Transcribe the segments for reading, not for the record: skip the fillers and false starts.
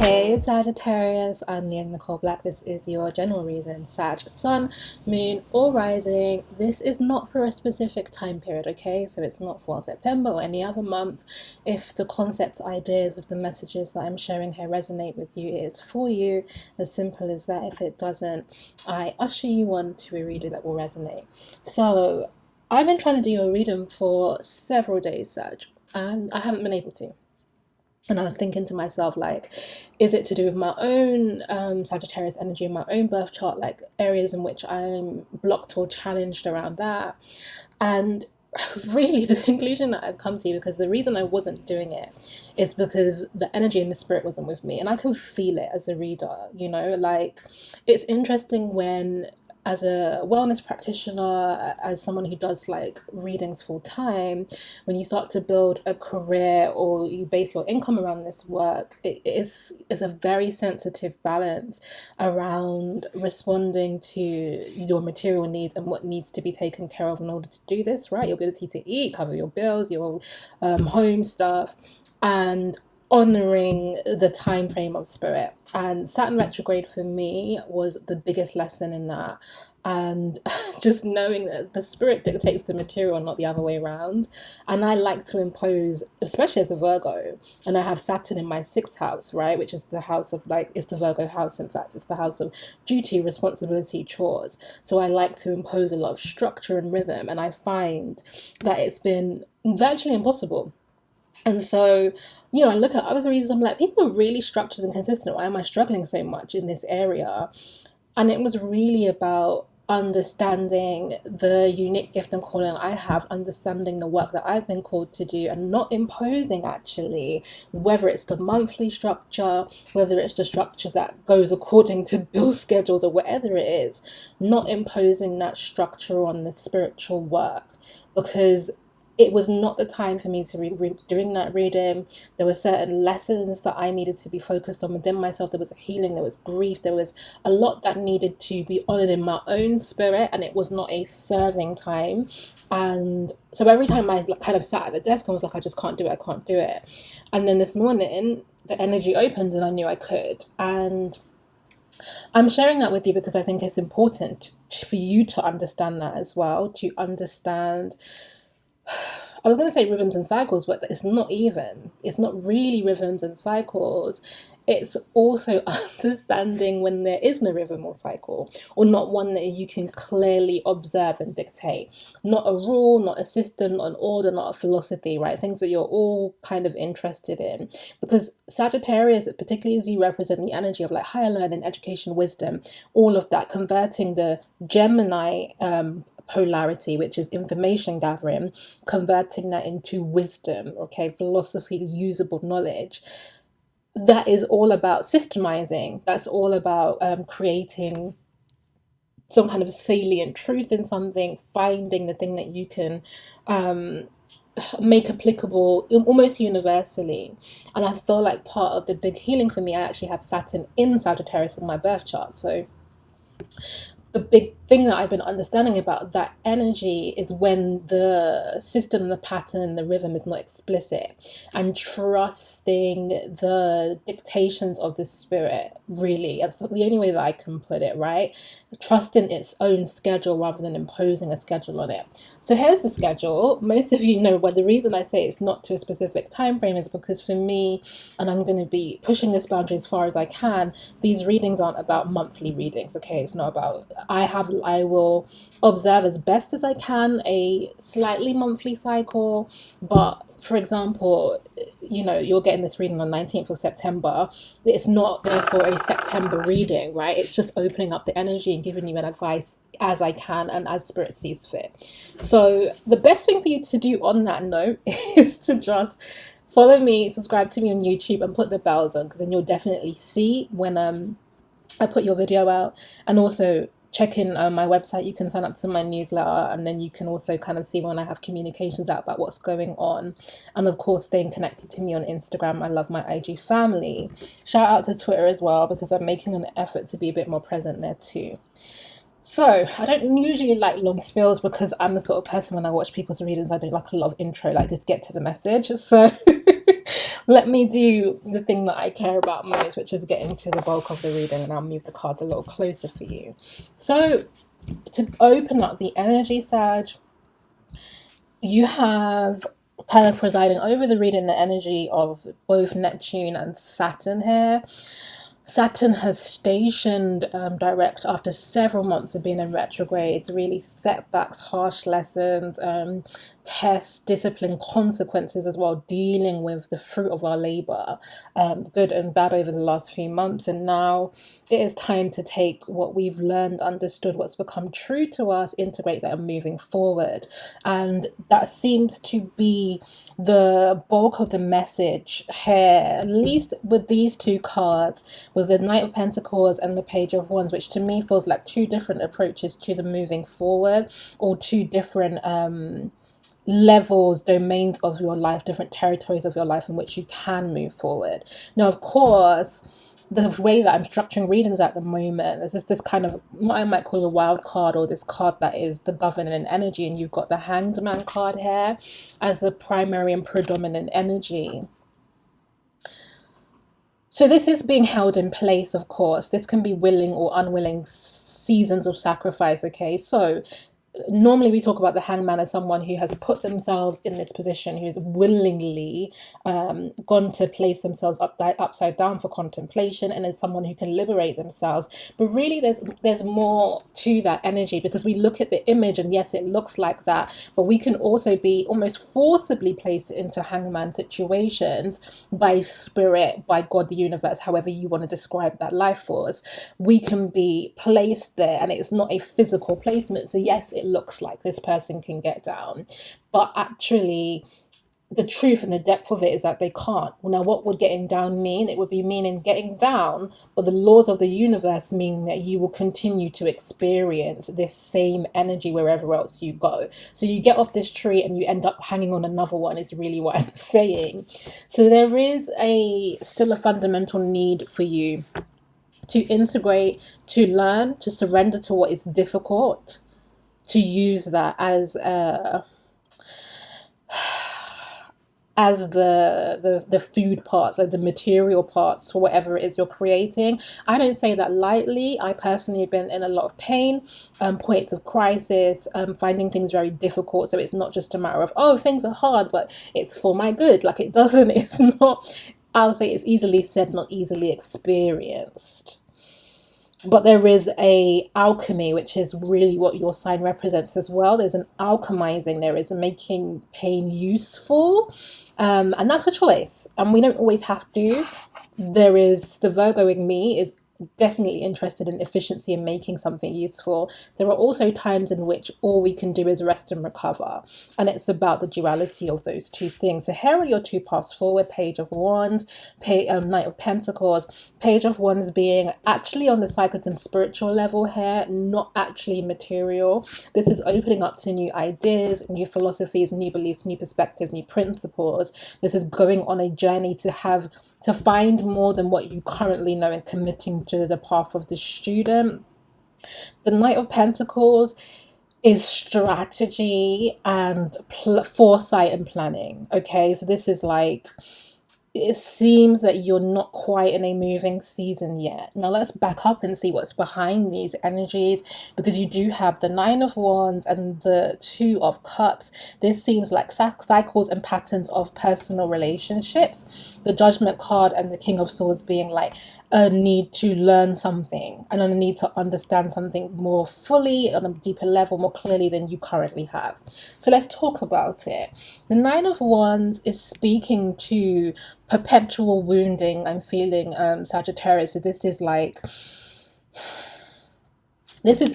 Hey Sagittarius, I'm Leonanicholeblack. This is your general reading, Sag, Sun, Moon, or Rising. This is not for a specific time period, okay? So it's not for September or any other month. If the concepts, ideas of the messages that I'm sharing here resonate with you, it is for you. As simple as that. If it doesn't, I usher you on to a reading that will resonate. So I've been trying to do your reading for several days, Sag, and I haven't been able to. And I was thinking to myself, like, is it to do with my own Sagittarius energy in my own birth chart, like areas in which I'm blocked or challenged around that? And really, the conclusion that I've come to, because the reason I wasn't doing it is because the energy and the spirit wasn't with me. And I can feel it as a reader, like it's interesting when, as a wellness practitioner, as someone who does like readings full time, when you start to build a career or you base your income around this work, it's a very sensitive balance around responding to your material needs and what needs to be taken care of in order to do this, right? Your ability to eat, cover your bills, your home stuff, and honoring the time frame of spirit. And Saturn retrograde for me was the biggest lesson in that. And just knowing that the spirit dictates the material, not the other way around. And I like to impose, especially as a Virgo, and I have Saturn in my sixth house, right, which is the house of, like, it's the Virgo house. In fact, it's the house of duty, responsibility, chores. So I like to impose a lot of structure and rhythm, and I find that it's been virtually impossible. And so, I look at other reasons, I'm like, people are really structured and consistent. Why am I struggling so much in this area? And it was really about understanding the unique gift and calling I have, understanding the work that I've been called to do, and not imposing, actually, whether it's the monthly structure, whether it's the structure that goes according to bill schedules or whatever it is, not imposing that structure on the spiritual work, because it was not the time for me to be doing that reading. There were certain lessons that I needed to be focused on within myself. There was a healing, there was grief, there was a lot that needed to be honored in my own spirit, and it was not a serving time. And so every time I kind of sat at the desk, I was like, I just can't do it, I can't do it. And then this morning, the energy opened and I knew I could. And I'm sharing that with you because I think it's important for you to understand that as well, to understand, I was going to say rhythms and cycles, but it's not even. It's not really rhythms and cycles. It's also understanding when there is no rhythm or cycle, or not one that you can clearly observe and dictate. Not a rule, not a system, not an order, not a philosophy, right? Things that you're all kind of interested in. Because Sagittarius, particularly as you represent the energy of like higher learning, education, wisdom, all of that, converting the Gemini polarity, which is information gathering, converting that into wisdom, okay, philosophy, usable knowledge. That is all about systemizing. That's all about creating some kind of salient truth in something, finding the thing that you can make applicable almost universally. And I feel like part of the big healing for me, I actually have Saturn in Sagittarius in my birth chart. So the big thing that I've been understanding about that energy is when the system, the pattern, the rhythm is not explicit, and trusting the dictations of the spirit, really. That's the only way that I can put it, right? Trusting its own schedule rather than imposing a schedule on it. So here's the schedule. Most of you know, but the reason I say it's not to a specific time frame is because for me, and I'm going to be pushing this boundary as far as I can, these readings aren't about monthly readings, okay? It's not about, I will observe as best as I can a slightly monthly cycle, but for example, you're getting this reading on 19th of September. It's not therefore a September reading, right? It's just opening up the energy and giving you an advice as I can and as spirit sees fit. So the best thing for you to do on that note is to just follow me, subscribe to me on YouTube, and put the bells on, because then you'll definitely see when I put your video out. And also check in my website, you can sign up to my newsletter, and then you can also kind of see when I have communications out about what's going on. And of course, staying connected to me on Instagram. I love my IG family. Shout out to Twitter as well, because I'm making an effort to be a bit more present there too. So I don't usually like long spills, because I'm the sort of person, when I watch people's readings, I don't like a lot of intro, like just get to the message. So let me do the thing that I care about most, which is getting to the bulk of the reading, and I'll move the cards a little closer for you. So to open up the energy, Sag, you have kind of presiding over the reading the energy of both Neptune and Saturn here. Saturn has stationed direct after several months of being in retrogrades, really setbacks, harsh lessons, tests, discipline, consequences as well, dealing with the fruit of our labor, good and bad over the last few months. And now it is time to take what we've learned, understood, what's become true to us, integrate that and moving forward. And that seems to be the bulk of the message here, at least with these two cards, with the Knight of Pentacles and the Page of Wands, which to me feels like two different approaches to the moving forward, or two different levels, domains of your life, different territories of your life in which you can move forward. Now, of course, the way that I'm structuring readings at the moment is just this kind of what I might call a wild card, or this card that is the governing energy, and you've got the Hanged Man card here as the primary and predominant energy. So this is being held in place, of course. This can be willing or unwilling seasons of sacrifice, okay? So normally we talk about the hangman as someone who has put themselves in this position, who has willingly gone to place themselves upside down for contemplation, and is someone who can liberate themselves. But really there's more to that energy, because we look at the image and yes, it looks like that, but we can also be almost forcibly placed into hangman situations by spirit, by God, the universe, however you want to describe that life force. We can be placed there, and it's not a physical placement. So yes, it looks like this person can get down, but actually the truth and the depth of it is that they can't. Now, what would getting down mean? It would be meaning getting down, but the laws of the universe mean that you will continue to experience this same energy wherever else you go. So you get off this tree and you end up hanging on another one, is really what I'm saying. So there is still a fundamental need for you to integrate, to learn, to surrender to what is difficult, to use that as the food parts, like the material parts for whatever it is you're creating. I don't say that lightly. I personally have been in a lot of pain, points of crisis, finding things very difficult. So it's not just a matter of, oh, things are hard, but it's for my good. Like, it's not, I'll say it's easily said, not easily experienced. But there is a alchemy, which is really what your sign represents as well. There's an alchemizing, there is a making pain useful, and that's a choice, and we don't always have to. There is the Virgo in me is definitely interested in efficiency and making something useful. There are also times in which all we can do is rest and recover, and it's about the duality of those two things. So here are your two paths forward: Page of Wands, Knight of Pentacles. Page of Wands being actually on the psychic and spiritual level here, not actually material. This is opening up to new ideas, new philosophies, new beliefs, new perspectives, new principles. This is going on a journey to find more than what you currently know, and committing to the path of the student. The Knight of Pentacles is strategy and foresight and planning. Okay, so this is like, it seems that you're not quite in a moving season yet. Now let's back up and see what's behind these energies, because you do have the Nine of Wands and the Two of Cups. This seems like cycles and patterns of personal relationships. The Judgment card and the King of Swords being like a need to learn something and a need to understand something more fully, on a deeper level, more clearly than you currently have. So let's talk about it. The Nine of Wands is speaking to perpetual wounding. I'm feeling Sagittarius. So this is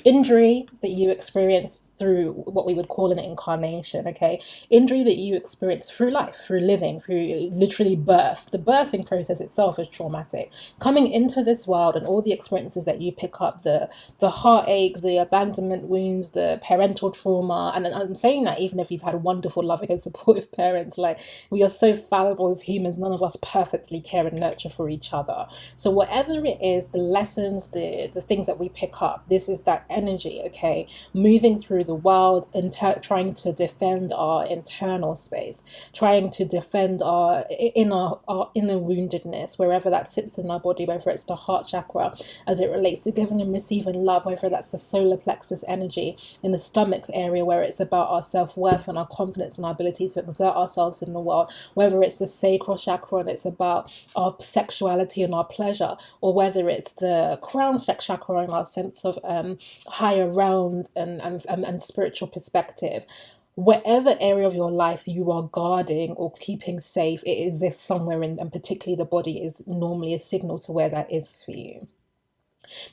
injury that you experience through what we would call an incarnation, okay? Injury that you experience through life, through living, through literally birth. The birthing process itself is traumatic. Coming into this world and all the experiences that you pick up, the heartache, the abandonment wounds, the parental trauma, and I'm saying that even if you've had wonderful, loving and supportive parents, like, we are so fallible as humans, none of us perfectly care and nurture for each other. So whatever it is, the lessons, the things that we pick up, this is that energy, okay, moving through the world and trying to defend our internal space, trying to defend our inner woundedness, wherever that sits in our body, whether it's the heart chakra as it relates to giving and receiving love, whether that's the solar plexus energy in the stomach area where it's about our self-worth and our confidence and our ability to exert ourselves in the world, whether it's the sacral chakra and it's about our sexuality and our pleasure, or whether it's the crown chakra and our sense of higher realms and spiritual perspective. Whatever area of your life you are guarding or keeping safe, it exists somewhere in, and particularly the body is normally a signal to where that is for you.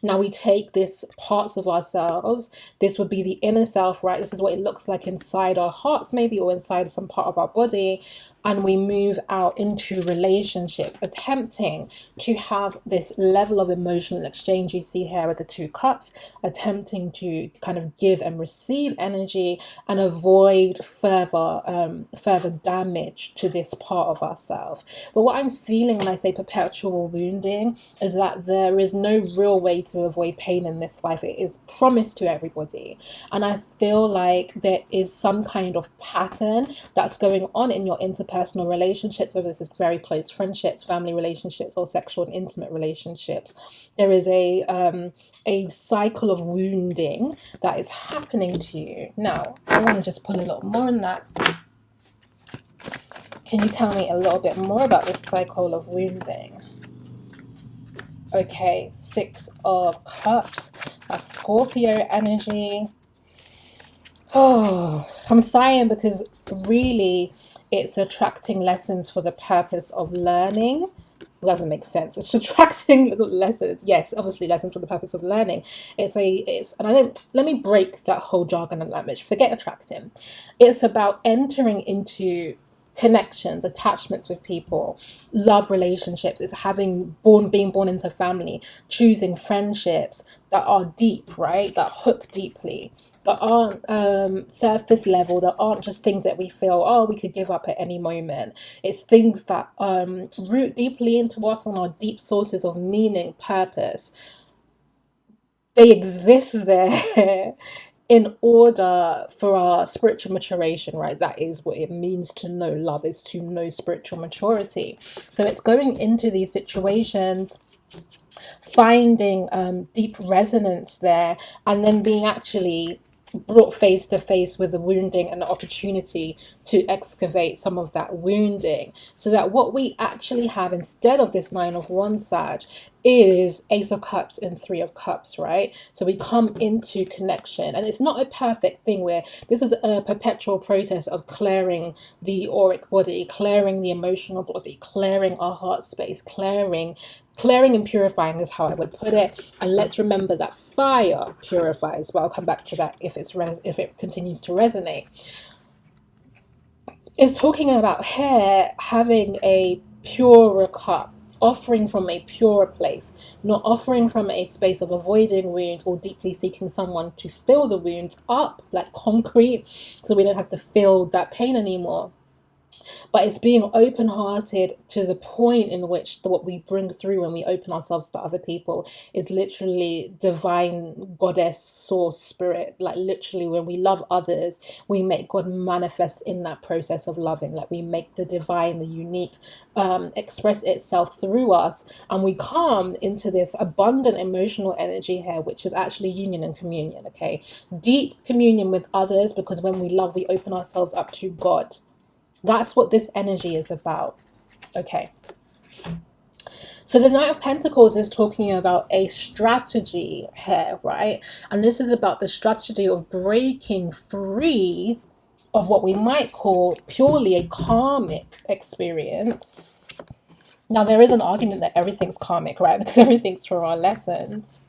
Now we take this parts of ourselves, this would be the inner self, right? This is what it looks like inside our hearts maybe, or inside some part of our body, and we move out into relationships, attempting to have this level of emotional exchange you see here with the 2 cups, attempting to kind of give and receive energy and avoid further damage to this part of ourselves. But what I'm feeling when I say perpetual wounding is that there is no real way to avoid pain in this life. It is promised to everybody, and I feel like there is some kind of pattern that's going on in your interpersonal relationships, whether this is very close friendships, family relationships, or sexual and intimate relationships. There is a cycle of wounding that is happening to you. Now I want to just put a little more on that. Can you tell me a little bit more about this cycle of wounding? Okay, 6 of Cups, a Scorpio energy. Oh, I'm sighing because really it's attracting lessons for the purpose of learning. It doesn't make sense. It's attracting lessons. Yes, obviously lessons for the purpose of learning. Let me break that whole jargon and language. Forget attracting. It's about entering into connections, attachments with people, love relationships. It's being born into family, choosing friendships that are deep, right? That hook deeply, that aren't surface level, that aren't just things that we feel, oh, we could give up at any moment. It's things that root deeply into us and are deep sources of meaning, purpose. They exist there in order for our spiritual maturation, right? That is what it means to know love, is to know spiritual maturity. So it's going into these situations, finding deep resonance there, and then being actually brought face to face with the wounding and the opportunity to excavate some of that wounding, so that what we actually have instead of this 9 of Wands, Sag, is Ace of Cups and 3 of Cups, right? So we come into connection, and it's not a perfect thing where this is a perpetual process of clearing the auric body, clearing the emotional body, clearing our heart space, clearing and purifying is how I would put it. And let's remember that fire purifies, but I'll come back to that if it continues to resonate. It's talking about here having a purer cup, offering from a purer place, not offering from a space of avoiding wounds or deeply seeking someone to fill the wounds up like concrete so we don't have to feel that pain anymore. But it's being open-hearted to the point in which what we bring through when we open ourselves to other people is literally divine goddess source spirit. Like literally when we love others, we make God manifest in that process of loving. Like we make the divine, the unique express itself through us, and we come into this abundant emotional energy here, which is actually union and communion. Okay, deep communion with others, because when we love, we open ourselves up to God. That's what this energy is about. Okay. So the Knight of Pentacles is talking about a strategy here, right? And this is about the strategy of breaking free of what we might call purely a karmic experience. Now, there is an argument that everything's karmic, right? Because everything's for our lessons.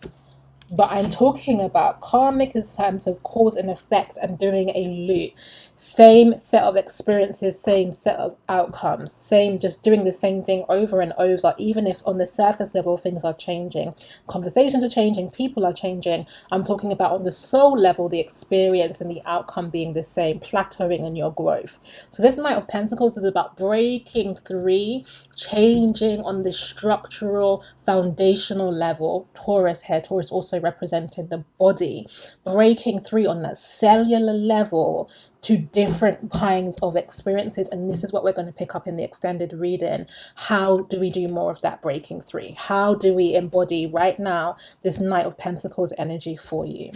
But I'm talking about karmic in terms of cause and effect and doing a loop. Same set of experiences, same set of outcomes, same, just doing the same thing over and over, even if on the surface level things are changing. Conversations are changing, people are changing. I'm talking about on the soul level, the experience and the outcome being the same, plateauing in your growth. So this Knight of Pentacles is about breaking through, changing on the structural, foundational level. Taurus here, Taurus also representing the body, breaking through on that cellular level to different kinds of experiences. And this is what we're going to pick up in the extended reading. How do we do more of that breaking through? How do we embody right now this Knight of Pentacles energy for you?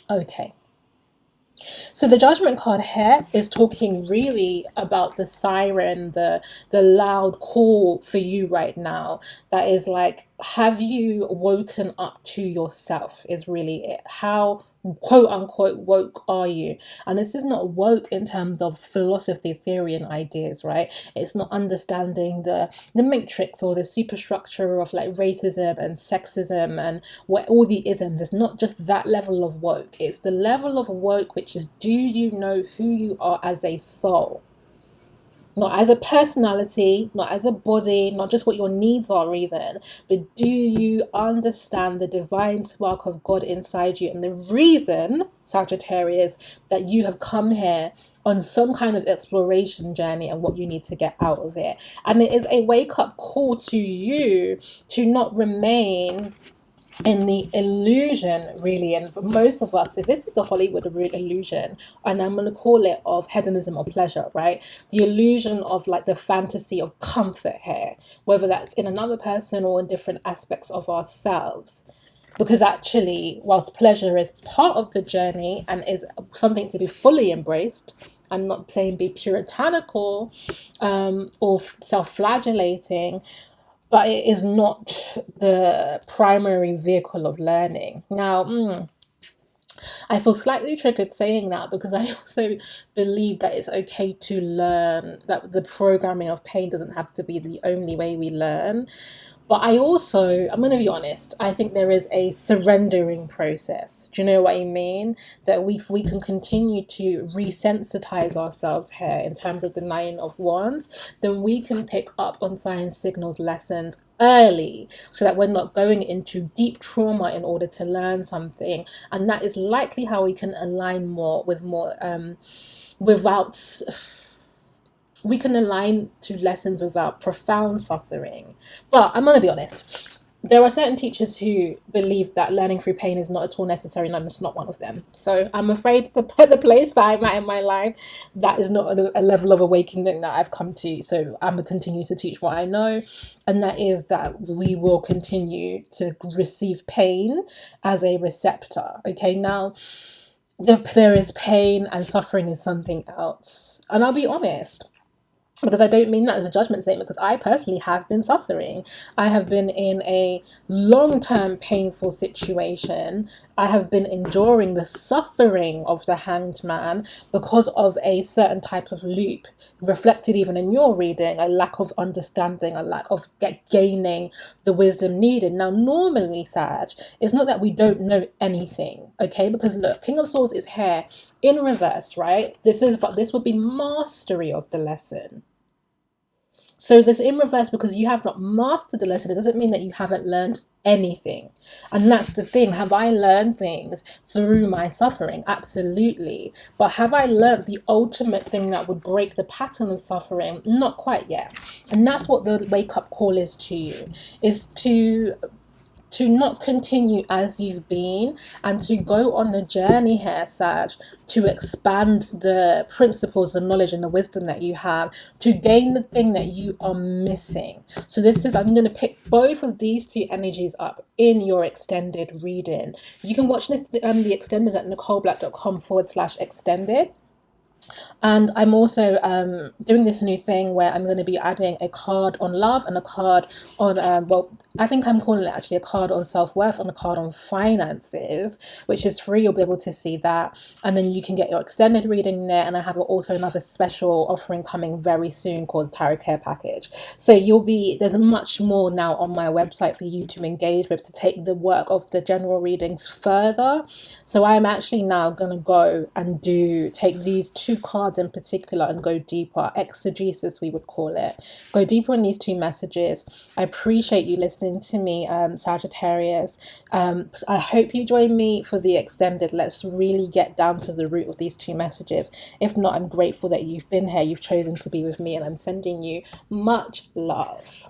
Okay. So the Judgment card here is talking really about the siren, the loud call for you right now. That is like, have you woken up to yourself is really it. How quote unquote woke are you? And this is not woke in terms of philosophy, theory and ideas, right? It's not understanding the matrix or the superstructure of like racism and sexism and what all the isms. It's not just that level of woke. It's the level of woke which is, do you know who you are as a soul? Not as a personality, not as a body, not just what your needs are even, but do you understand the divine spark of God inside you and the reason, Sagittarius, that you have come here on some kind of exploration journey and what you need to get out of it. And it is a wake-up call to you to not remain in the illusion, really. And for most of us, if this is the Hollywood illusion, and I'm going to call it of hedonism or pleasure, right? The illusion of like the fantasy of comfort here, whether that's in another person or in different aspects of ourselves. Because actually, whilst pleasure is part of the journey and is something to be fully embraced, I'm not saying be puritanical or self-flagellating, but it is not the primary vehicle of learning. Now, I feel slightly triggered saying that because I also believe that it's okay to learn, that the programming of pain doesn't have to be the only way we learn. But I also, I'm going to be honest, I think there is a surrendering process. Do you know what I mean? That we can continue to resensitize ourselves here in terms of the Nine of Wands, then we can pick up on sign signals lessons early so that we're not going into deep trauma in order to learn something. And that is likely how we can align more with more, without... we can align to lessons without profound suffering. But I'm going to be honest. There are certain teachers who believe that learning through pain is not at all necessary, and I'm just not one of them. So I'm afraid the place that I'm at in my life, that is not a level of awakening that I've come to. So I'm going to continue to teach what I know, and that is that we will continue to receive pain as a receptor. Okay, now there is pain and suffering is something else. And I'll be honest, because I don't mean that as a judgment statement, because I personally have been suffering. I have been in a long-term painful situation. I have been enduring the suffering of the Hanged Man because of a certain type of loop, reflected even in your reading, a lack of understanding, a lack of gaining the wisdom needed. Now, normally, Sag, it's not that we don't know anything, okay? Because look, King of Swords is here in reverse, right? This would be mastery of the lesson. So this in reverse, because you have not mastered the lesson, it doesn't mean that you haven't learned anything. And that's the thing. Have I learned things through my suffering? Absolutely. But have I learned the ultimate thing that would break the pattern of suffering? Not quite yet. And that's what the wake-up call is to you, is to not continue as you've been and to go on the journey here, Sag, to expand the principles, the knowledge and the wisdom that you have, to gain the thing that you are missing. So this is, I'm going to pick both of these two energies up in your extended reading. You can watch this, the extenders at nicoleblack.com/extended. And I'm also doing this new thing where I'm going to be adding a card on love and a card on, well, I think I'm calling it actually a card on self-worth and a card on finances, which is free. You'll be able to see that. And then you can get your extended reading there. And I have also another special offering coming very soon called Tarot Care Package. So there's much more now on my website for you to engage with, to take the work of the general readings further. So I'm actually now going to go and take these two cards in particular and go deeper, exegesis we would call it, go deeper in these two messages. I appreciate you listening to me, Sagittarius. I hope you join me for the extended. Let's really get down to the root of these two messages. If not, I'm grateful that you've been here, you've chosen to be with me, and I'm sending you much love.